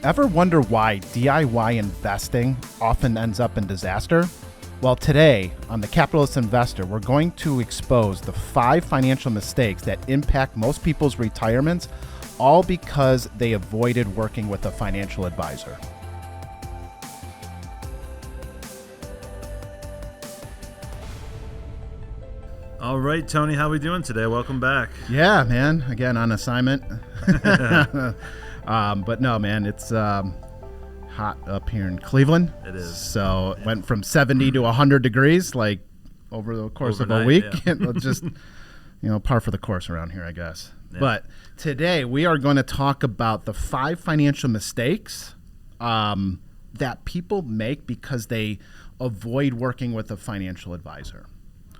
Ever wonder why DIY investing often ends up in disaster? Well, today on The Capitalist Investor, we're going to expose the 5 financial mistakes that impact most people's retirements, all because they avoided working with a financial advisor. All right, Tony, how we doing today? Welcome back. Yeah, man. Again, on assignment. But no, man, it's hot up here in Cleveland. It is. So it went from 70 to 100 degrees, like over the course of a week. Yeah. Just, par for the course around here, I guess. Yeah. But today we are going to talk about the 5 financial mistakes that people make because they avoid working with a financial advisor.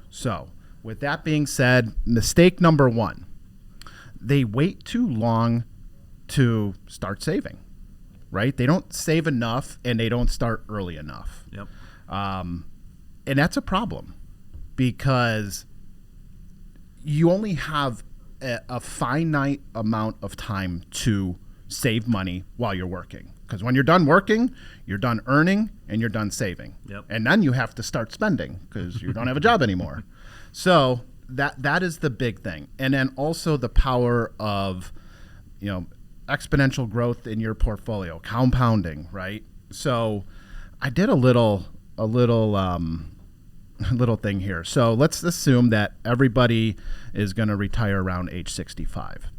So with that being said, mistake number 1, they wait too long to start saving, right? They don't save enough and they don't start early enough. Yep. And that's a problem because you only have a finite amount of time to save money while you're working. Because when you're done working, you're done earning and you're done saving. Yep. And then you have to start spending because you don't have a job anymore. So that is the big thing. And then also the power of, exponential growth in your portfolio, compounding, right? So I did a little thing here. So let's assume that everybody is going to retire around age 65.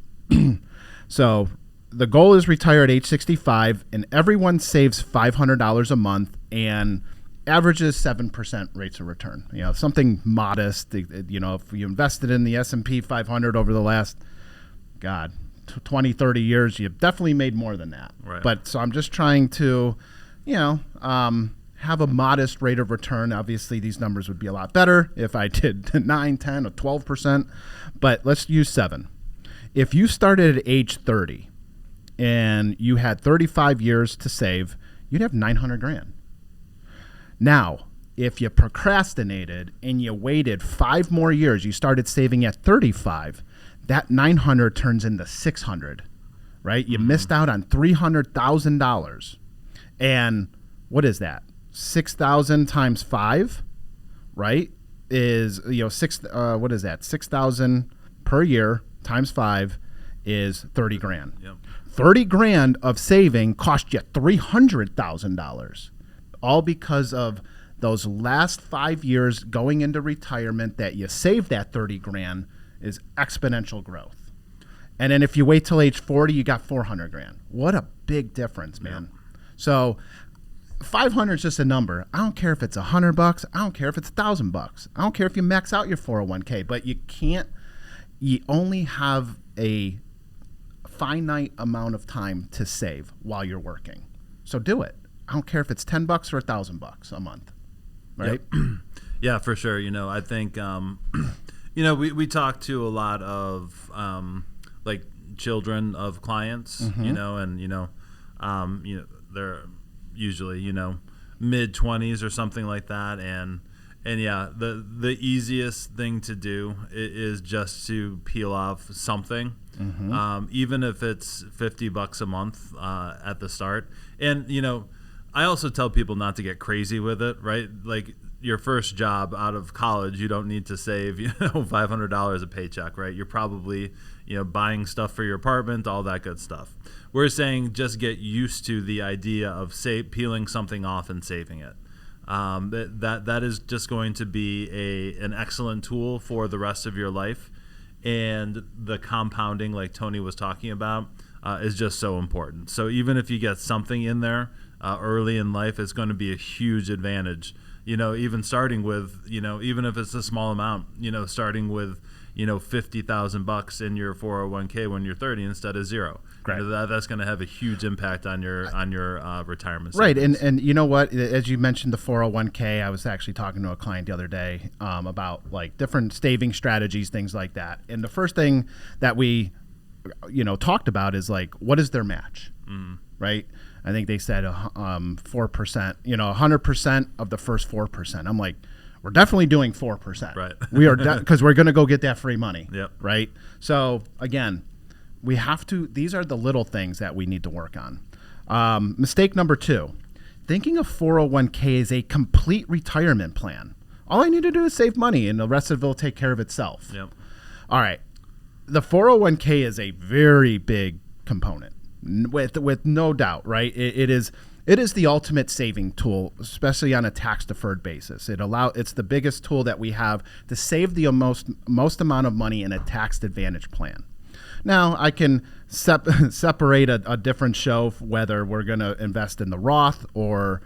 So the goal is retire at age 65, and everyone saves $500 a month and averages 7% rates of return. Something modest. If you invested in the S&P 500 over the last, 20, 30 years, you've definitely made more than that. Right. But so I'm just trying to, have a modest rate of return. Obviously, these numbers would be a lot better if I did 9, 10, or 12%. But let's use 7. If you started at age 30 and you had 35 years to save, you'd have $900,000. Now, if you procrastinated and you waited 5 more years, you started saving at 35, that 900 turns into 600, right? You missed out on $300,000. And what is that? 6,000 times 5, right? Is, what is that? 6,000 per year times 5 is $30,000. Yep. $30,000 of saving cost you $300,000, all because of those last 5 years going into retirement that you saved that $30,000 is exponential growth. And then if you wait till age 40, you got $400,000. What a big difference, man. Yeah. So 500 is just a number. I don't care if it's $100. I don't care if it's $1,000. I don't care if you max out your 401k, but you only have a finite amount of time to save while you're working. So do it. I don't care if it's $10 or $1,000 a month. Right? Yep. Yeah, for sure. I think, we talk to a lot of children of clients, and they're usually mid 20s or something like that, and yeah, the easiest thing to do is just to peel off something, even if it's $50 a month at the start, and I also tell people not to get crazy with it, right? Like your first job out of college, you don't need to save, $500 a paycheck, right? You're probably, buying stuff for your apartment, all that good stuff. We're saying just get used to the idea of peeling something off and saving it. That is just going to be an excellent tool for the rest of your life. And the compounding, like Tony was talking about, is just so important. So even if you get something in there early in life, it's going to be a huge advantage. Even starting with, even if it's a small amount, starting with, $50,000 in your 401k when you're 30 instead of 0. Right. That's going to have a huge impact on your retirement. Right, and you know what? As you mentioned the 401k, I was actually talking to a client the other day about different saving strategies, things like that. And the first thing that we, talked about is what is their match, right? I think they said 4%, 100% of the first 4%. I'm like, we're definitely doing 4%. Right. We are because we're going to go get that free money. Yep. Right. So again, we have to. These are the little things that we need to work on. Mistake number 2, thinking of 401k as a complete retirement plan. All I need to do is save money and the rest of it will take care of itself. Yep. All right. The 401k is a very big component with no doubt, right? It is the ultimate saving tool, especially on a tax deferred basis. It's the biggest tool that we have to save the most amount of money in a tax advantage plan. Now, I can separate a different show whether we're going to invest in the Roth or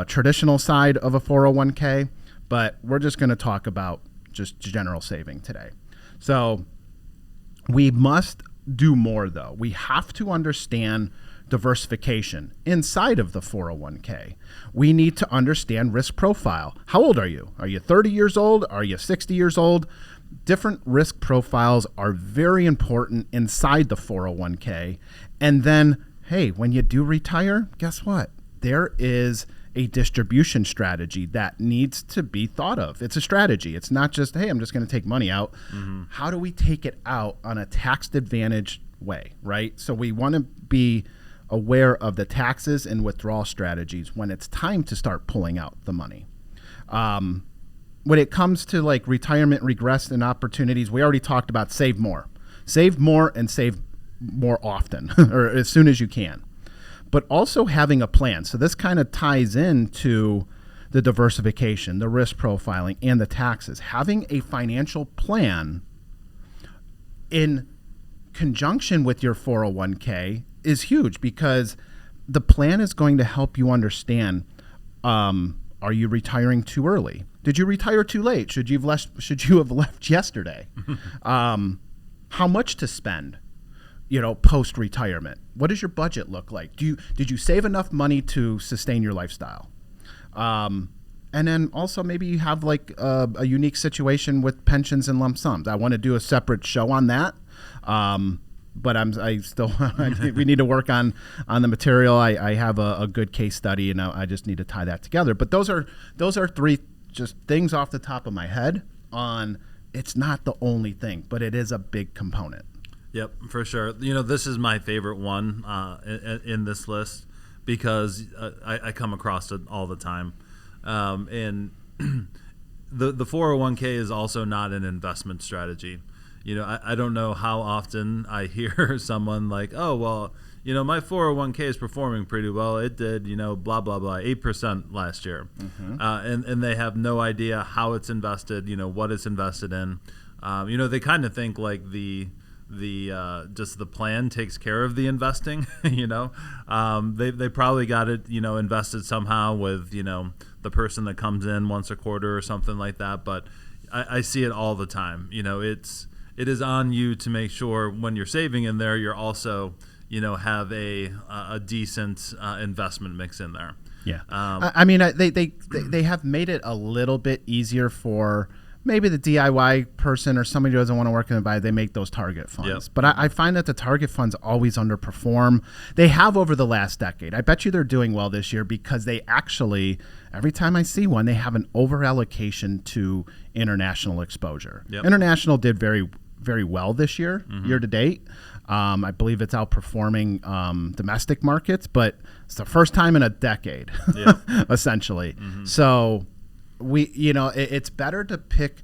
traditional side of a 401k, but we're just going to talk about just general saving today. So we must do more, though. We have to understand diversification inside of the 401k. We need to understand risk profile. How old are you? Are you 30 years old? Are you 60 years old? Different risk profiles are very important inside the 401k. And then, hey, when you do retire, guess what? There is a distribution strategy that needs to be thought of. It's a strategy. It's not just, hey, I'm just going to take money out. Mm-hmm. How do we take it out on a tax advantaged way, right? So we want to be aware of the taxes and withdrawal strategies when it's time to start pulling out the money. When it comes to like retirement regress and opportunities, we already talked about save more and save more often or as soon as you can, but also having a plan. So this kind of ties into the diversification, the risk profiling, and the taxes. Having a financial plan in conjunction with your 401k is huge because the plan is going to help you understand, are you retiring too early? Did you retire too late? Should you have left yesterday? How much to spend, post retirement? What does your budget look like? Did you save enough money to sustain your lifestyle? And then also maybe you have like a unique situation with pensions and lump sums. I want to do a separate show on that. But we need to work on the material. I have a good case study, and I just need to tie that together. But those are 3 just things off the top of my head on. It's not the only thing, but it is a big component. Yep, for sure. This is my favorite one in this list because I come across it all the time. And the 401k is also not an investment strategy. I don't know how often I hear someone like, oh, well, my 401k is performing pretty well. It did, blah, blah, blah, 8% last year. Mm-hmm. And they have no idea how it's invested, what it's invested in. They kind of think like just the plan takes care of the investing, they probably got it, invested somehow with, the person that comes in once a quarter or something like that. But I see it all the time. It is on you to make sure when you're saving in there, you're also, have a decent investment mix in there. Yeah. They have made it a little bit easier for maybe the DIY person or somebody who doesn't want to work in the buy. They make those target funds. Yep. But I find that the target funds always underperform. They have over the last decade. I bet you they're doing well this year because they actually, every time I see one, they have an over allocation to international exposure. Yep. International did very, very well this year, mm-hmm. year to date. I believe it's outperforming domestic markets, but it's the first time in a decade, yep. essentially. Mm-hmm. So it's better to pick.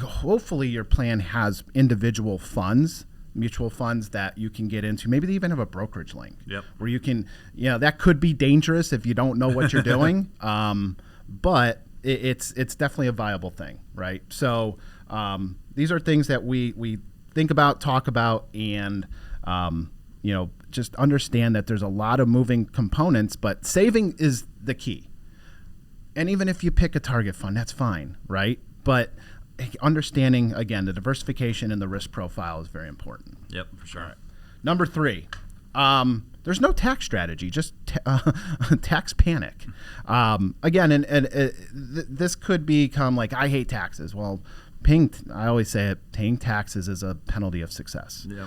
Hopefully, your plan has individual funds, mutual funds that you can get into. Maybe they even have a brokerage link, yep. where you can. That could be dangerous if you don't know what you're doing. But it's definitely a viable thing, right? So. These are things that we think about, talk about, and just understand that there's a lot of moving components, but saving is the key. And even if you pick a target fund, that's fine, right? But understanding, again, the diversification and the risk profile is very important. Yep, for sure. Right. Number 3, there's no tax strategy, just tax panic. Again, this could become like, I hate taxes. Well, I always say it, paying taxes is a penalty of success. Yep.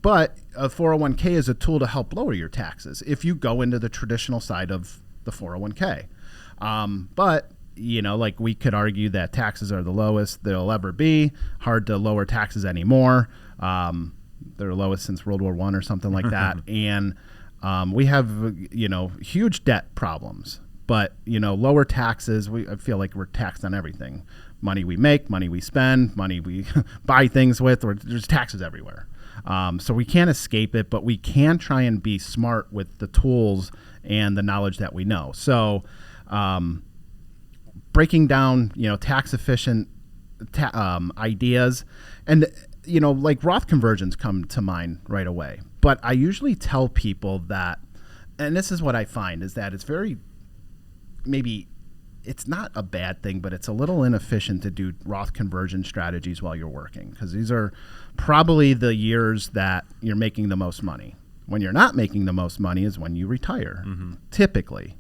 But a 401k is a tool to help lower your taxes if you go into the traditional side of the 401k. But, like we could argue that taxes are the lowest they'll ever be, hard to lower taxes anymore. They're lowest since World War I or something like that. And We have, huge debt problems, but, lower taxes, I feel like we're taxed on everything. Money we make, money we spend, money we buy things with, or there's taxes everywhere. So we can't escape it, but we can try and be smart with the tools and the knowledge that we know. So breaking down, tax efficient ideas, and, like Roth conversions come to mind right away. But I usually tell people that, and this is what I find, is that it's very, maybe it's not a bad thing, but it's a little inefficient to do Roth conversion strategies while you're working, because these are probably the years that you're making the most money. When you're not making the most money is when you retire, typically.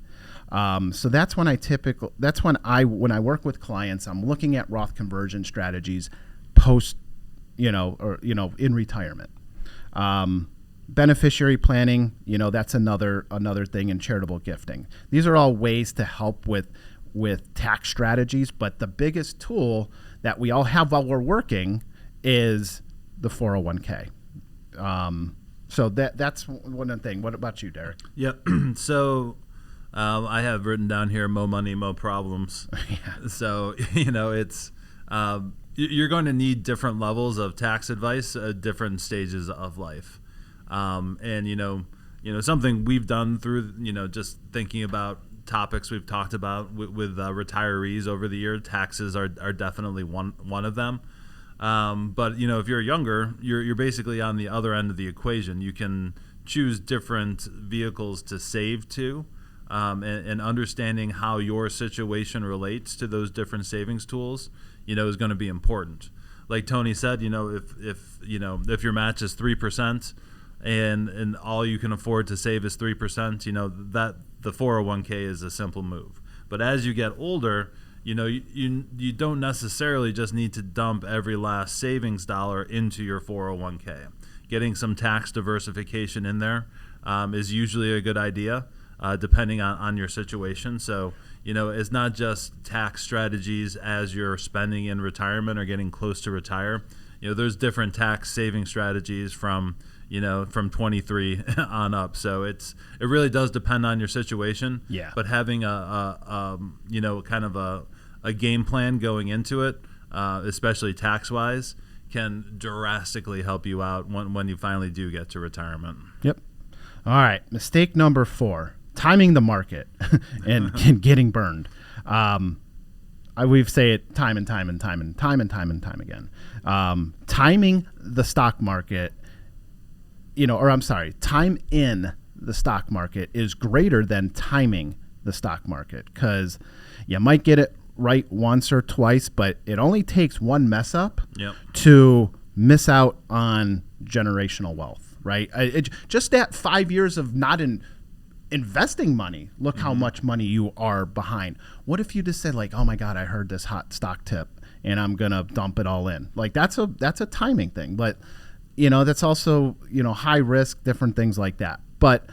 So that's when when I work with clients, I'm looking at Roth conversion strategies post, in retirement. Beneficiary planning, that's another thing, in charitable gifting. These are all ways to help with tax strategies, but the biggest tool that we all have while we're working is the 401k. So that's one thing. What about you, Derek? Yeah. So I have written down here, mo money, mo problems. Yeah. So, it's you're going to need different levels of tax advice at different stages of life. And, something we've done through, just thinking about topics we've talked about with retirees over the year, taxes are definitely one of them. But, if you're younger, you're basically on the other end of the equation. You can choose different vehicles to save to, and understanding how your situation relates to those different savings tools, is going to be important. Like Tony said, if your match is 3%, and all you can afford to save is 3%, that the 401k is a simple move. But as you get older, you don't necessarily just need to dump every last savings dollar into your 401k. Getting some tax diversification in there is usually a good idea, depending on your situation. So, it's not just tax strategies as you're spending in retirement or getting close to retire. There's different tax saving strategies from 23 on up. So it really does depend on your situation. Yeah. But having a kind of a game plan going into it, especially tax wise, can drastically help you out when you finally do get to retirement. Yep. All right. Mistake number 4, timing the market and getting burned. We've say it time and time again. Timing the stock market, time in the stock market is greater than timing the stock market, because you might get it right once or twice, but it only takes one mess up to miss out on generational wealth, right? Just that 5 years of not investing money, look how much money you are behind. What if you just said, like, oh my God, I heard this hot stock tip and I'm gonna dump it all in? Like, that's a timing thing, but that's also, high risk, different things like that. But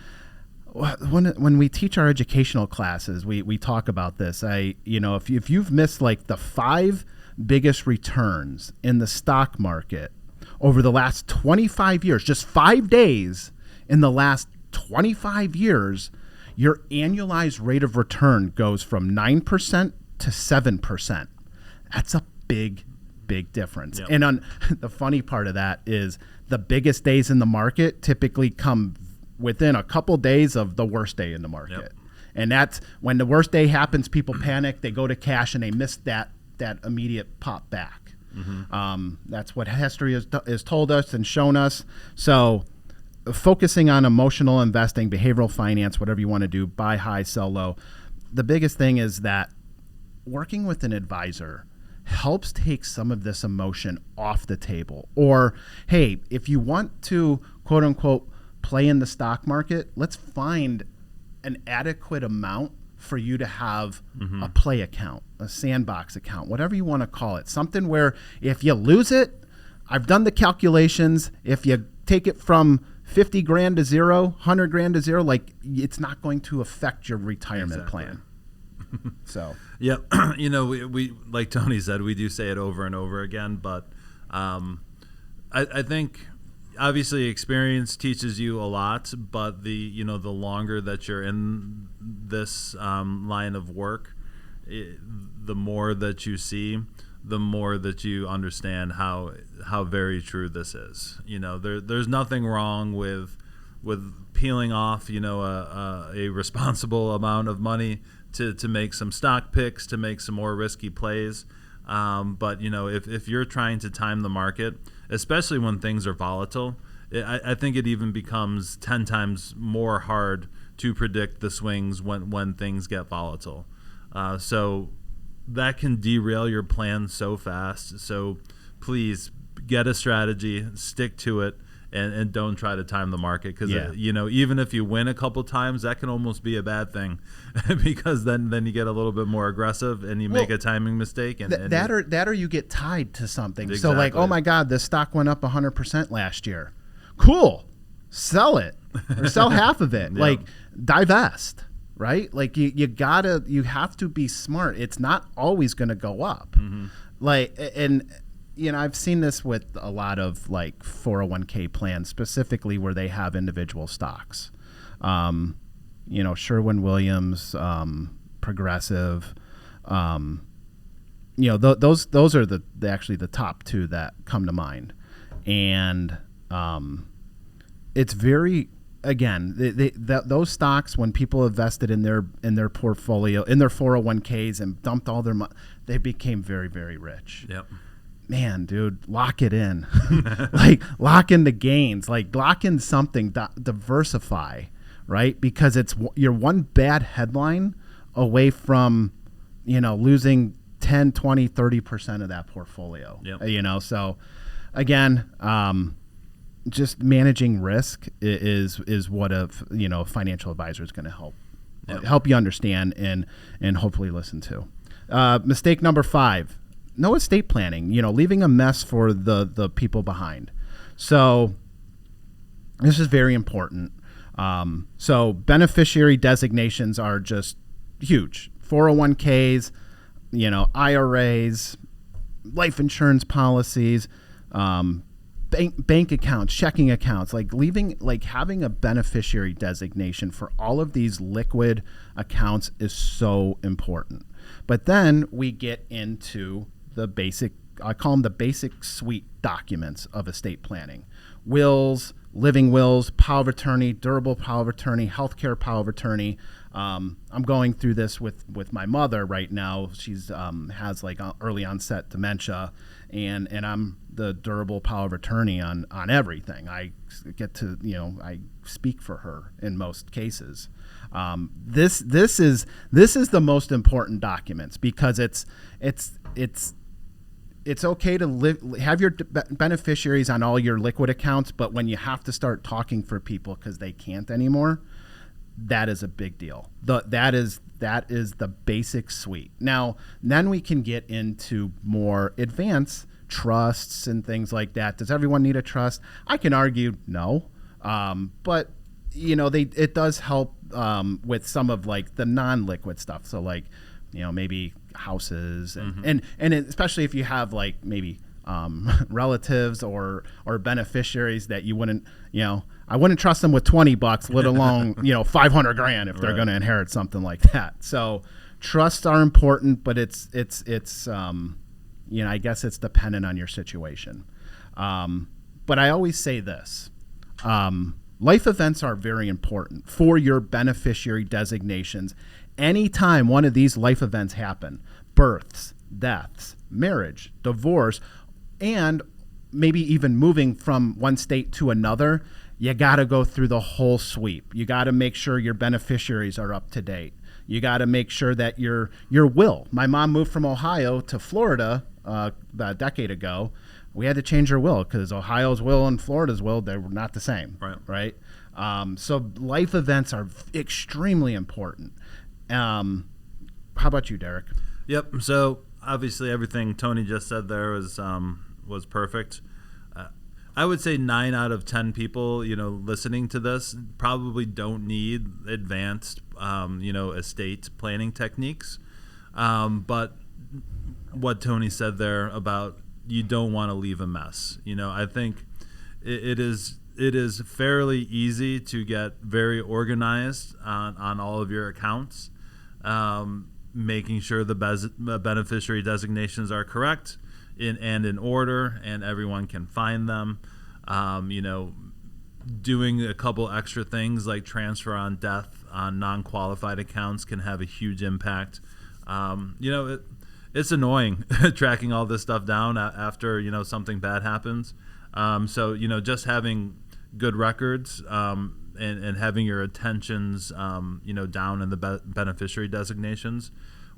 when we teach our educational classes, we talk about this. If you've missed like the 5 biggest returns in the stock market over the last 25 years, just 5 days in the last 25 years, your annualized rate of return goes from 9% to 7%. That's a big difference. Yep. And the funny part of that is the biggest days in the market typically come within a couple days of the worst day in the market. Yep. And that's when the worst day happens, people panic, they go to cash, and they miss that immediate pop back. That's what history has told us and shown us. So focusing on emotional investing, behavioral finance, whatever you want to do, buy high, sell low. The biggest thing is that working with an advisor helps take some of this emotion off the table. Or, hey, if you want to, quote unquote, play in the stock market, let's find an adequate amount for you to have a play account, a sandbox account, whatever you want to call it. Something where if you lose it, I've done the calculations, if you take it from 50 grand to zero, 100 grand to zero, like, it's not going to affect your retirement plan. So, yeah, we like Tony said, we do say it over and over again, but I think obviously experience teaches you a lot, but the longer that you're in this line of work, the more that you see, the more that you understand how very true this is. There's nothing wrong with peeling off a responsible amount of money to make some stock picks, to make some more risky plays. But if you're trying to time the market, especially when things are volatile, I think it even becomes 10 times more hard to predict the swings when things get volatile. So that can derail your plan so fast. So please get a strategy, stick to it, and don't try to time the market, because even if you win a couple times, that can almost be a bad thing because then you get a little bit more aggressive and you make a timing mistake, and that or you get tied to something. Exactly. So like, oh my God, this stock went up 100% last year. Cool, sell it or sell half of it. Like divest, right? Like you have to be smart. It's not always going to go up. I've seen this with a lot of like 401k plans, specifically where they have individual stocks. Sherwin-Williams, Progressive. Those are actually the top two that come to mind, and it's very, again, those stocks, when people invested in their portfolio, in their 401ks, and dumped all their money, they became very, very rich. Yep. Man, dude, lock it in. Like, lock in the gains. Like, lock in something, diversify, right? Because you're one bad headline away from, losing 10, 20, 30% of that portfolio. Yep. So again, just managing risk is what a financial advisor is going to help you understand and hopefully listen to. Mistake number 5. No estate planning, leaving a mess for the people behind. So this is very important. So beneficiary designations are just huge. 401ks, IRAs, life insurance policies, bank accounts, checking accounts, having a beneficiary designation for all of these liquid accounts is so important. But then we get into the basic, I call them the basic suite documents of estate planning: wills, living wills, power of attorney, durable power of attorney, healthcare power of attorney. I'm going through this with my mother right now. She's has early onset dementia, and I'm the durable power of attorney on everything. I get to I speak for her in most cases. This is the most important documents, because it's okay to have your beneficiaries on all your liquid accounts, but when you have to start talking for people because they can't anymore, that is a big deal. That is the basic suite. Now, then we can get into more advanced trusts and things like that. Does everyone need a trust? I can argue no, but it does help with some of the non-liquid stuff. So maybe houses and especially if you have maybe relatives or beneficiaries that you wouldn't, I wouldn't trust them with $20, let alone, $500,000 if they're going to inherit something like that. So trusts are important, but it's I guess it's dependent on your situation. But I always say this, life events are very important for your beneficiary designations. Anytime one of these life events happen, births, deaths, marriage, divorce, and maybe even moving from one state to another, you got to go through the whole sweep. You got to make sure your beneficiaries are up to date. You got to make sure that your will. My mom moved from Ohio to Florida about a decade ago. We had to change her will because Ohio's will and Florida's will, they were not the same. Right? So life events are extremely important. How about you, Derek? Yep. So obviously everything Tony just said there was perfect. I would say 9 out of 10 people, listening to this probably don't need advanced, estate planning techniques. But what Tony said there about you don't want to leave a mess. I think it is fairly easy to get very organized on all of your accounts, making sure the beneficiary designations are correct and in order, and everyone can find them. Doing a couple extra things like transfer on death on non-qualified accounts can have a huge impact. It's annoying tracking all this stuff down after something bad happens. So just having good records and having your attentions down in the beneficiary designations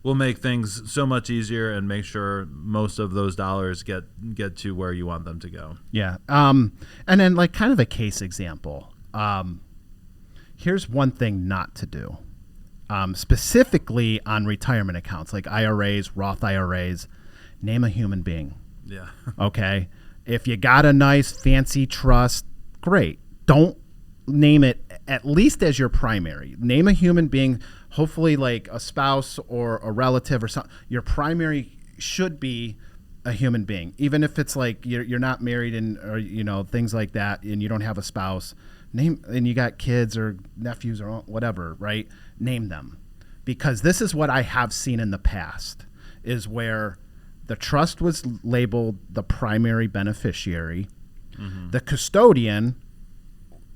will make things so much easier and make sure most of those dollars get to where you want them to go. Yeah. And then like kind of a case example. Here's one thing not to do. Specifically on retirement accounts like IRAs, Roth IRAs, name a human being. Yeah. Okay. If you got a nice fancy trust, great. Don't name it at least as your primary. Name a human being, hopefully like a spouse or a relative or something. Your primary should be a human being, even if it's like you're not married or things like that, and you don't have a spouse. Name, and you got kids or nephews or whatever, right? Name them, because this is what I have seen in the past, is where the trust was labeled the primary beneficiary. Mm-hmm. The custodian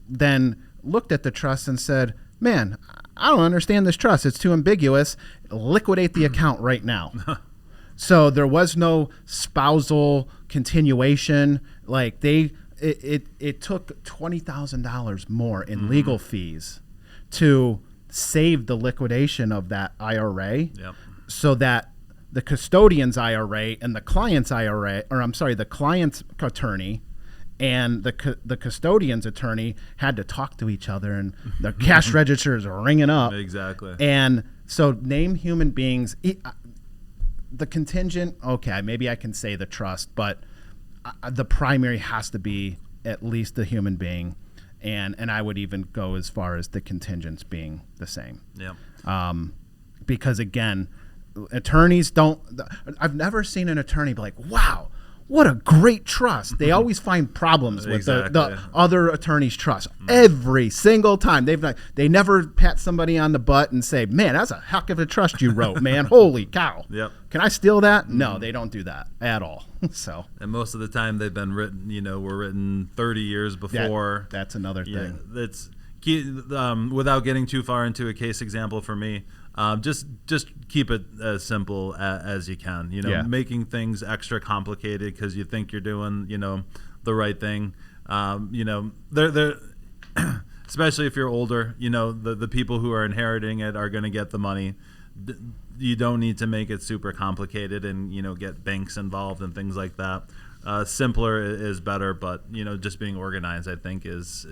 then looked at the trust and said, man, I don't understand this trust. It's too ambiguous. Liquidate the account right now. So there was no spousal continuation. Like it took $20,000 more in legal fees to save the liquidation of that IRA, so that the custodian's IRA and the client's the client's attorney and the custodian's attorney had to talk to each other, and the cash registers are ringing up. Exactly. And so name human beings. The contingent, okay, maybe I can say the trust, but the primary has to be at least a human being, and I would even go as far as the contingents being the same. Yeah. Because again, attorneys don't. I've never seen an attorney be like, "Wow, what a great trust." They always find problems with the other attorney's trust every single time. They never pat somebody on the butt and say, "Man, that's a heck of a trust you wrote, man. Holy cow. Yep. Can I steal that?" No, they don't do that at all. So, and most of the time they've been written, were written 30 years before. That's another thing. That's without getting too far into a case example for me. Just keep it as simple as you can. Making things extra complicated because you think you're doing, the right thing. They're especially if you're older. The people who are inheriting it are going to get the money. You don't need to make it super complicated and get banks involved and things like that. Simpler is better, but just being organized, I think, is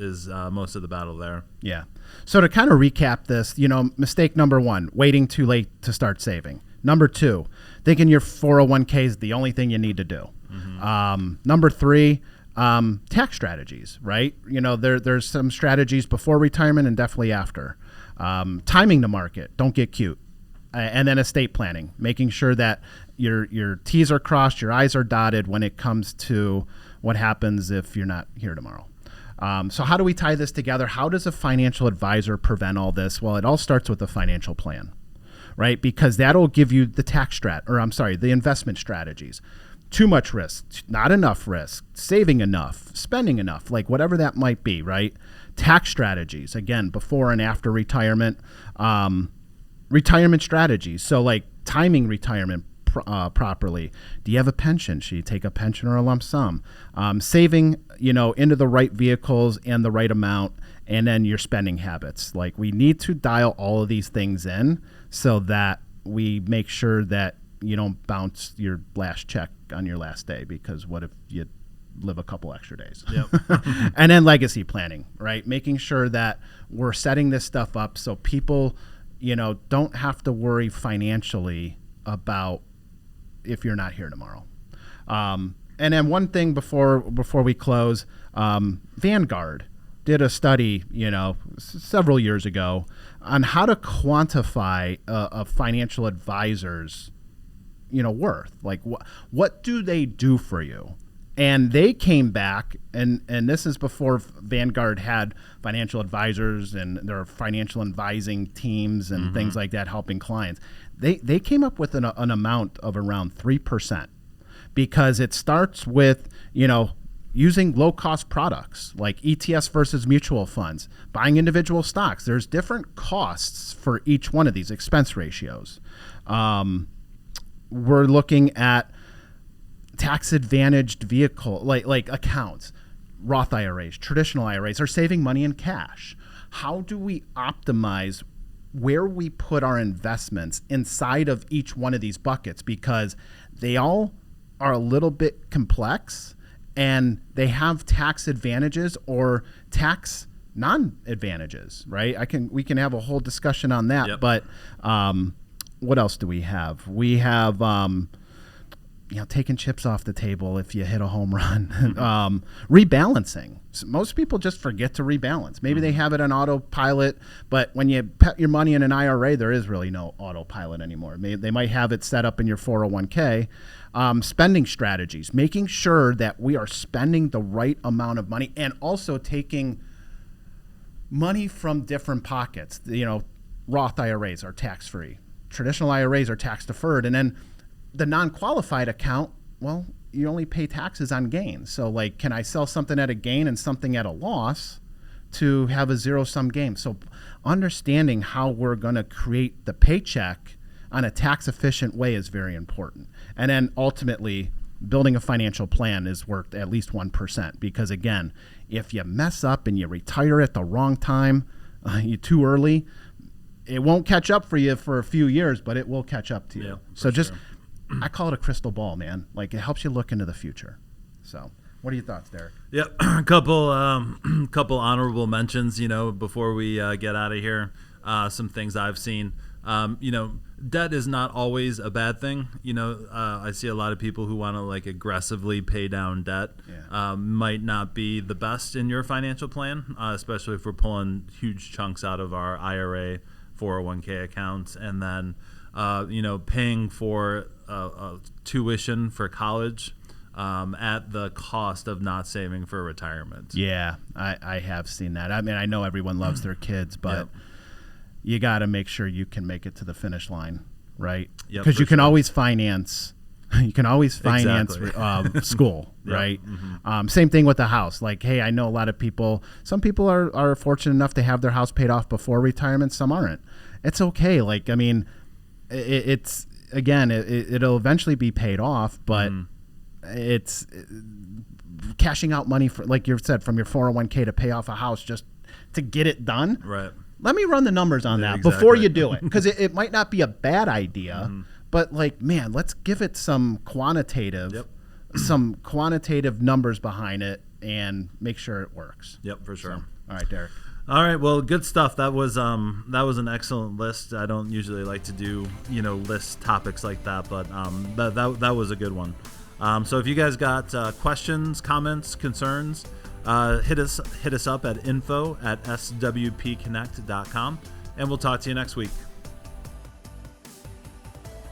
most of the battle there. Yeah. So to kind of recap this, mistake number 1, waiting too late to start saving. Number 2, thinking your 401k is the only thing you need to do. Mm-hmm. Number 3, tax strategies, right? There's some strategies before retirement and definitely after. Timing the market, don't get cute. And then estate planning, making sure that your T's are crossed, your I's are dotted when it comes to what happens if you're not here tomorrow. So how do we tie this together? How does a financial advisor prevent all this? Well, it all starts with a financial plan, right? Because that'll give you the the investment strategies. Too much risk, not enough risk, saving enough, spending enough, like whatever that might be, right? Tax strategies, again, before and after retirement. Retirement strategies, so like timing retirement properly. Do you have a pension? Should you take a pension or a lump sum? Saving, into the right vehicles and the right amount, and then your spending habits. Like we need to dial all of these things in so that we make sure that you don't bounce your last check on your last day, because what if you live a couple extra days? Yep. And then legacy planning, right? Making sure that we're setting this stuff up so people don't have to worry financially about if you're not here tomorrow. And then one thing before we close, Vanguard did a study, several years ago on how to quantify a financial advisor's, worth. Like what do they do for you? And they came back, and this is before Vanguard had financial advisors and their financial advising teams and things like that helping clients. They came up with an amount of around 3%, because it starts with, using low-cost products like ETFs versus mutual funds, buying individual stocks. There's different costs for each one of these expense ratios. We're looking at tax-advantaged vehicle, like accounts, Roth IRAs, traditional IRAs, are saving money in cash. How do we optimize where we put our investments inside of each one of these buckets? Because they all are a little bit complex, and they have tax advantages or tax non-advantages, right? We can have a whole discussion on that. Yep. But what else do we have? We have taking chips off the table if you hit a home run. Rebalancing. So most people just forget to rebalance. Maybe they have it on autopilot, but when you put your money in an IRA, there is really no autopilot anymore. They might have it set up in your 401k. Spending strategies, making sure that we are spending the right amount of money, and also taking money from different pockets. Roth IRAs are tax-free. Traditional IRAs are tax-deferred. And then the non-qualified account, well, you only pay taxes on gains. So, can I sell something at a gain and something at a loss to have a zero-sum game? So understanding how we're going to create the paycheck on a tax-efficient way is very important. And then ultimately, building a financial plan is worth at least 1%. Because, again, if you mess up and you retire at the wrong time, you too early, it won't catch up for you for a few years, but it will catch up to you. So just, I call it a crystal ball, man. It helps you look into the future. So what are your thoughts, Derek? Yep, a couple honorable mentions, before we get out of here. Some things I've seen. Debt is not always a bad thing. I see a lot of people who want to aggressively pay down debt. Might not be the best in your financial plan, especially if we're pulling huge chunks out of our IRA, 401k accounts, and then paying for tuition for college at the cost of not saving for retirement. Yeah, I have seen that. I mean, I know everyone loves their kids, but you got to make sure you can make it to the finish line, right? Because you can always finance. You can always finance school, right? Same thing with the house. Hey, I know a lot of people. Some people are fortunate enough to have their house paid off before retirement. Some aren't. It's okay. It'll eventually be paid off, but it's cashing out money for, like you said, from your 401k to pay off a house just to get it done. Right. Let me run the numbers on that before you do it, because it might not be a bad idea, but let's give it some quantitative numbers behind it and make sure it works. Yep, for sure. So, all right, Derek. All right, well, good stuff. That was an excellent list. I don't usually like to do list topics like that, but that was a good one. So if you guys got questions, comments, concerns, hit us up at info@swpconnect.com, and we'll talk to you next week.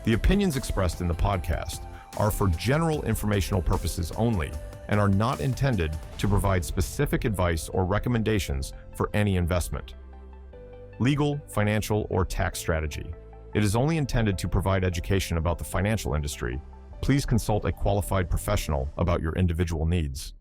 The opinions expressed in the podcast are for general informational purposes only and are not intended to provide specific advice or recommendations for any investment, legal, financial, or tax strategy. It is only intended to provide education about the financial industry. Please consult a qualified professional about your individual needs.